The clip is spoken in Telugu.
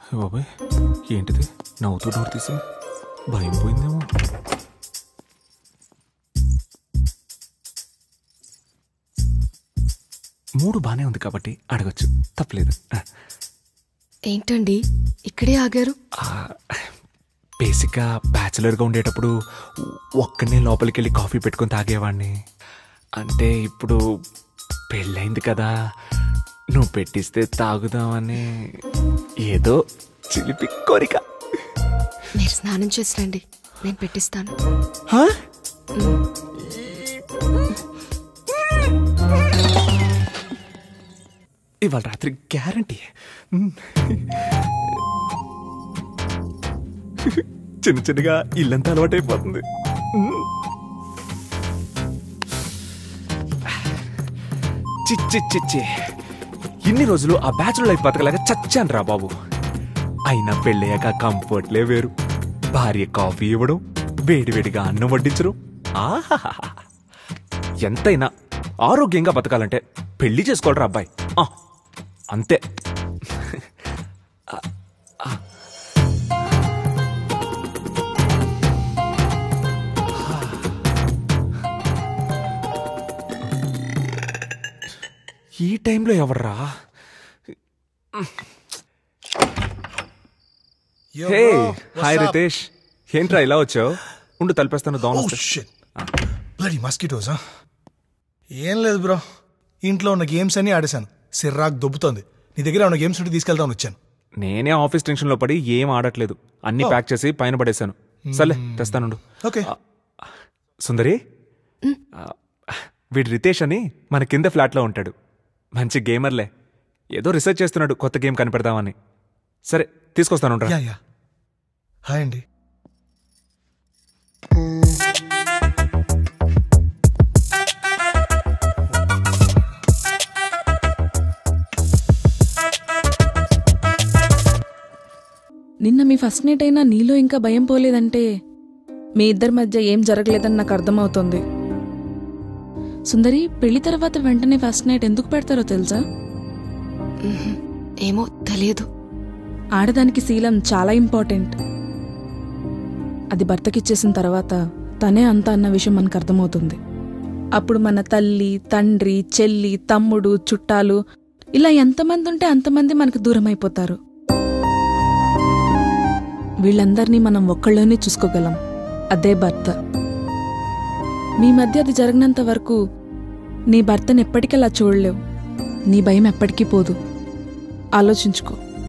బాబాయ్ ఏంటిది నవ్వుతూ డోర్ తీసింది భయం పోయిందేమో. మూడు బానే ఉంది కాబట్టి అడగచ్చు, తప్పలేదు. ఏంటండి ఇక్కడే ఆగారు? బేసిక్గా బ్యాచులర్గా ఉండేటప్పుడు ఒక్కనే లోపలికి వెళ్ళి కాఫీ పెట్టుకొని తాగేవాడిని. అంటే ఇప్పుడు పెళ్ళైంది కదా, నువ్వు పెట్టిస్తే తాగుదామని ఏదో చిలిపి కోరిక. మీరు స్నానం చేసి రండి, నేను పెట్టిస్తాను. ఇవాళ రాత్రి గ్యారంటీ. చిన్న చిన్నగా ఇల్లంతా అలవాటైపోతుంది. చిచ్చి చిచ్చి ఇన్ని రోజులు ఆ బ్యాచులర్ లైఫ్ బతకలాగా చచ్చాను రా బాబు. అయినా పెళ్ళయ్యాక కంఫర్ట్లే వేరు. భార్య కాఫీ ఇవ్వడం, వేడివేడిగా అన్నం వడ్డించడం. ఆహా, ఎంతైనా ఆరోగ్యంగా బతకాలంటే పెళ్లి చేసుకోవాలరా అబ్బాయి, అంతే. ఈ టైంలో ఎవర్రా? హే హాయ్ రితేష్, ఏంట్రా ఇలా వచ్చావు? ఉండు తలిపేస్తాను. Bloody mosquitoes. ఏం లేదు బ్రో, ఇంట్లో ఉన్న గేమ్స్ అన్ని ఆడేశాను, సిర్రాక్ దొబ్బుతోంది. నీ దగ్గర ఉన్న గేమ్స్ ఉంటే తీసుకెళ్దామని వచ్చాను. నేనే ఆఫీస్ టెన్షన్ లో పడి ఏం ఆడట్లేదు, అన్ని ప్యాక్ చేసి పైన పడేశాను. సర్లే తెస్తానుండు. ఓకే. సుందరి, వీడు రితేష్ అని మన కింద ఫ్లాట్లో ఉంటాడు. మంచి గేమర్లే, ఏదో రీసెర్చ్ చేస్తున్నాడు కొత్త గేమ్ కనిపెడదామని. సరే తీసుకొస్తాను. హాయ్ అండి. నిన్న మీ ఫస్ట్ నైట్ అయినా నీలో ఇంకా భయం పోలేదంటే మీ ఇద్దరి మధ్య ఏం జరగలేదని నాకు అర్థమవుతుంది. సుందరి, పెళ్లి తర్వాత వెంటనే ఫస్ట్ నైట్ ఎందుకు పెడతారో తెలుసా? ఏమో తెలియదు. ఆడదానికి శీలం చాలా ఇంపార్టెంట్. అది భర్తకిచ్చేసిన తర్వాత తనే అంతా అన్న విషయం మనకు అర్థమవుతుంది. అప్పుడు మన తల్లి, తండ్రి, చెల్లి, తమ్ముడు, చుట్టాలు ఇలా ఎంతమంది ఉంటే అంతమంది మనకు దూరం అయిపోతారు. వీళ్ళందరినీ మనం ఒక్కళ్ళోనే చూసుకోగలం, అదే భర్త. మీ మధ్య అది జరగనంత వరకు నీ భర్తను ఎప్పటికలా చూడలేవు. నీ భయం ఎప్పటికీ పోదు. ఆలోచించుకో.